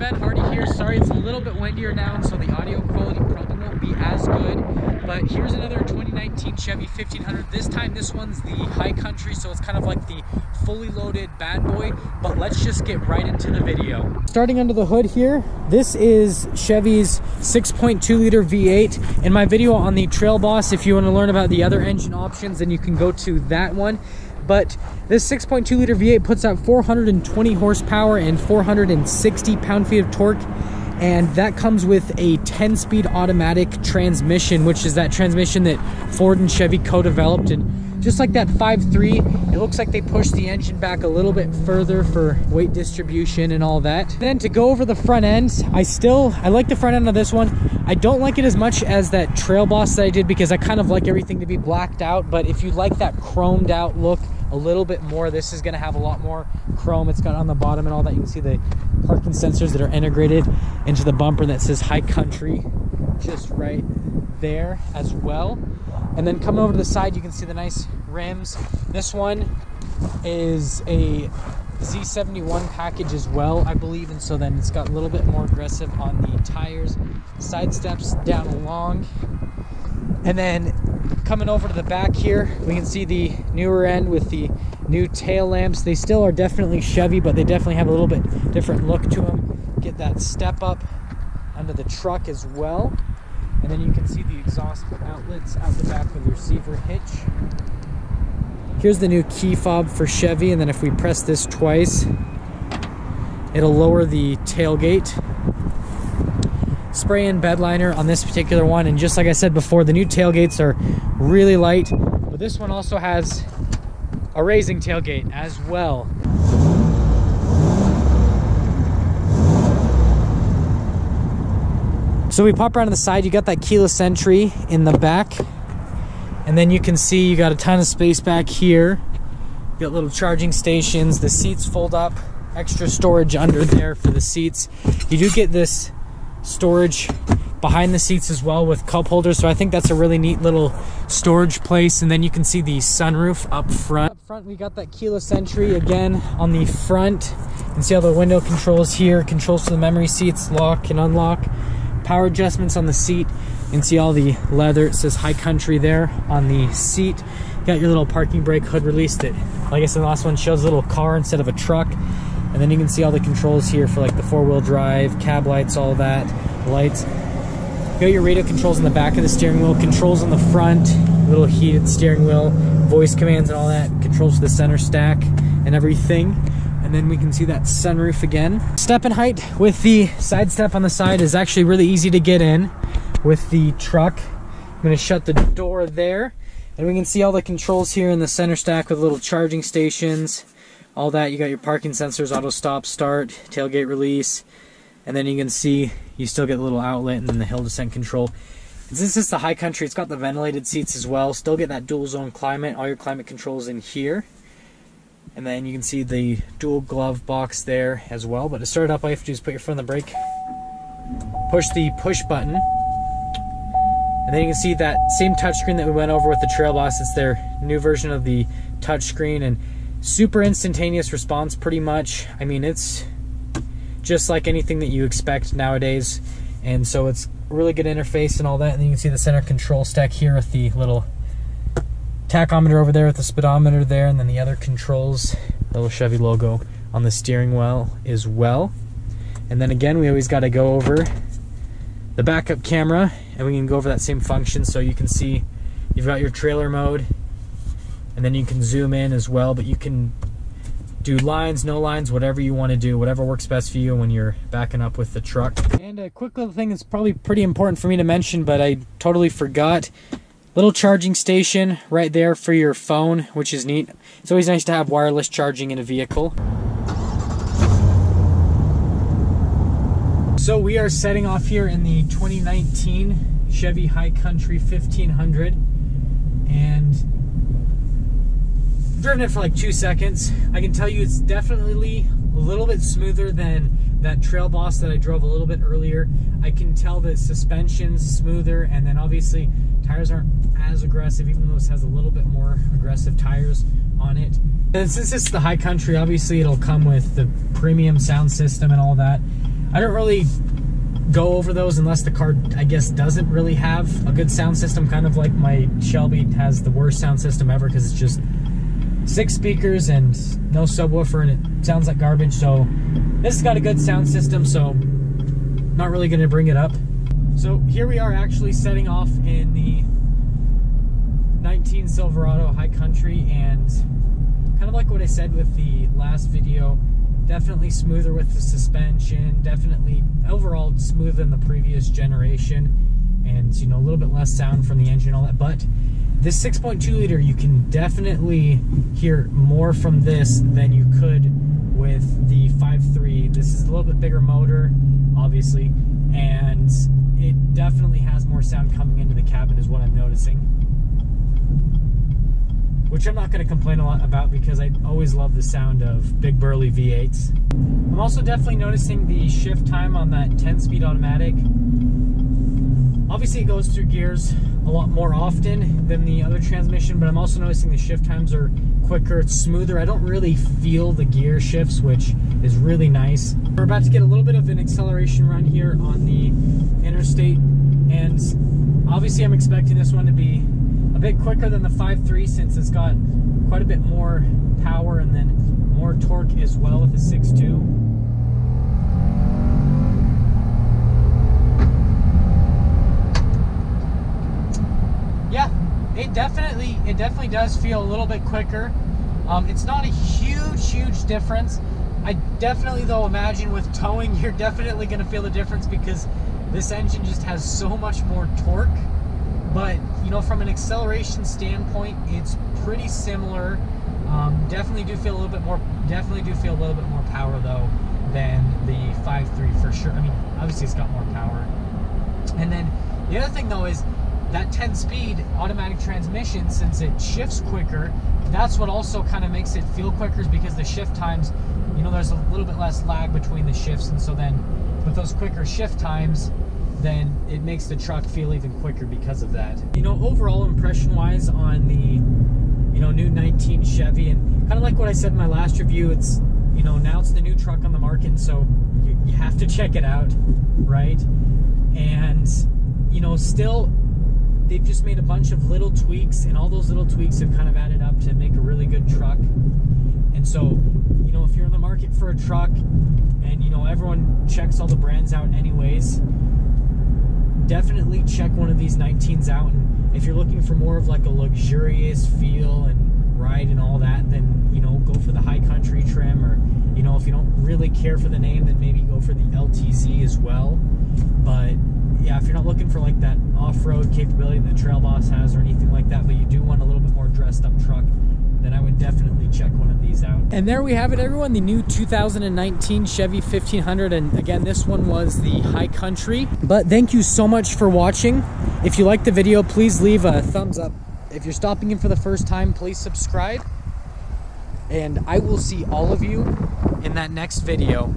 Ben Hardy here. Sorry, it's a little bit windier now, and so the audio quality probably won't be as good. But here's another 2019 Chevy 1500. This time, this one's the High Country, so it's kind of like the fully loaded bad boy. But let's just get right into the video. Starting under the hood here, this is Chevy's 6.2 liter V8. In my video on the Trail Boss, if you want to learn about the other engine options, then you can go to that one. But this 6.2 liter V8 puts out 420 horsepower and 460 pound-feet of torque, and that comes with a 10-speed automatic transmission, which is that transmission that Ford and Chevy co-developed. And just like that 5.3, it looks like they pushed the engine back a little bit further for weight distribution and all that. Then to go over the front end, I like the front end of this one. I don't like it as much as that Trail Boss that I did because I kind of like everything to be blacked out. But if you like that chromed out look a little bit more, this is going to have a lot more chrome. It's got on the bottom and all that. You can see the parking sensors that are integrated into the bumper that says High Country just right there as well. And then coming over to the side, you can see the nice rims. This one is a Z71 package as well, I believe, and so then it's got a little bit more aggressive on the tires. Side steps down along. And then coming over to the back here, we can see the newer end with the new tail lamps. They still are definitely Chevy, but they definitely have a little bit different look to them. Get that step up under the truck as well. And then you can see the exhaust outlets out the back with the receiver hitch. Here's the new key fob for Chevy, and then if we press this twice, it'll lower the tailgate. Spray-in bed liner on this particular one, and just like I said before, the new tailgates are really light, but this one also has a raising tailgate as well. So we pop around to the side, you got that keyless entry in the back, and then you can see you got a ton of space back here. You got little charging stations, the seats fold up, extra storage under there for the seats. You do get this storage behind the seats as well with cup holders, so I think that's a really neat little storage place. And then you can see the sunroof up front. Up front we got that keyless entry again on the front. You can see all the window controls here, controls for the memory seats, lock and unlock, power adjustments on the seat. You can see all the leather, it says High Country there on the seat. You got your little parking brake hood release that, like I said, the last one shows a little car instead of a truck. And then you can see all the controls here for like the four-wheel drive, cab lights, all that, lights. You got your radio controls in the back of the steering wheel, controls on the front, little heated steering wheel, voice commands and all that, controls for the center stack and everything. And then we can see that sunroof again. Step in height with the side step on the side is actually really easy to get in with the truck. I'm gonna shut the door there, and we can see all the controls here in the center stack with little charging stations, all that. You got your parking sensors, auto stop, start, tailgate release, and then you can see you still get the little outlet and then the hill descent control. And since it's the High Country, it's got the ventilated seats as well. Still get that dual zone climate, all your climate controls in here. And then you can see the dual glove box there as well. But to start it up, all you have to do is put your foot on the brake, push the push button, and then you can see that same touchscreen that we went over with the Trail Boss. It's their new version of the touchscreen, and super instantaneous response pretty much. I mean, it's just like anything that you expect nowadays, and so it's really good interface and all that. And then you can see the center control stack here with the little tachometer over there with the speedometer there, and then the other controls, the little Chevy logo on the steering wheel as well. And then again, we always got to go over the backup camera, and we can go over that same function. So you can see you've got your trailer mode, and then you can zoom in as well, but you can do lines, no lines, whatever you want to do, whatever works best for you when you're backing up with the truck. And a quick little thing that's probably pretty important for me to mention, but I totally forgot. Little charging station right there for your phone, which is neat. It's always nice to have wireless charging in a vehicle. So we are setting off here in the 2019 Chevy High Country 1500, and I've driven it for like 2 seconds. I can tell you it's definitely a little bit smoother than that Trail Boss that I drove a little bit earlier. I can tell the suspension's smoother, and then obviously tires aren't as aggressive, even though this has a little bit more aggressive tires on it. And since it's the High Country, obviously it'll come with the premium sound system and all that. I don't really go over those unless the car, I guess, doesn't really have a good sound system, kind of like my Shelby has the worst sound system ever because it's just 6 speakers and no subwoofer and it sounds like garbage. So this has got a good sound system, so not really going to bring it up. So here we are actually setting off in the 19 Silverado High Country, and kind of like what I said with the last video, definitely smoother with the suspension, definitely overall smoother than the previous generation, and you know, a little bit less sound from the engine and all that. But this 6.2 liter, you can definitely hear more from this than you could with the 5.3. This is a little bit bigger motor, obviously, and it definitely has more sound coming into the cabin is what I'm noticing, which I'm not going to complain a lot about because I always love the sound of big burly V8s. I'm also definitely noticing the shift time on that 10-speed automatic. Obviously it goes through gears a lot more often than the other transmission, but I'm also noticing the shift times are quicker, it's smoother. I don't really feel the gear shifts, which is really nice. We're about to get a little bit of an acceleration run here on the interstate, and obviously I'm expecting this one to be a bit quicker than the 5.3 since it's got quite a bit more power and then more torque as well with the 6.2. Yeah, it definitely does feel a little bit quicker. It's not a huge difference. I definitely, though, imagine with towing, you're definitely going to feel the difference because this engine just has so much more torque. But, you know, from an acceleration standpoint, it's pretty similar. Definitely do feel a little bit more power, though, than the 5.3 for sure. I mean, obviously it's got more power. And then the other thing, though, is that 10-speed automatic transmission, since it shifts quicker, that's what also kind of makes it feel quicker, is because the shift times, you know, there's a little bit less lag between the shifts, and so then with those quicker shift times, then it makes the truck feel even quicker because of that. You know, overall impression-wise on the, you know, new 19 Chevy, and kind of like what I said in my last review, it's, you know, now it's the new truck on the market, and so you have to check it out, right? And, you know, still, they've just made a bunch of little tweaks, and all those little tweaks have kind of added up to make a really good truck. And so, you know, if you're in the market for a truck, and, you know, everyone checks all the brands out anyways, definitely check one of these 19s out. And if you're looking for more of like a luxurious feel and ride and all that, then, you know, go for the High Country trim, or, you know, if you don't really care for the name, then maybe go for the LTZ as well. But yeah, if you're not looking for like that off-road capability that Trail Boss has or anything like that, but you do want a little bit more dressed up truck, then I would definitely check one of these out. And there we have it, everyone, the new 2019 Chevy 1500. And again, this one was the High Country. But thank you so much for watching. If you liked the video, please leave a thumbs up. If you're stopping in for the first time, please subscribe. And I will see all of you in that next video.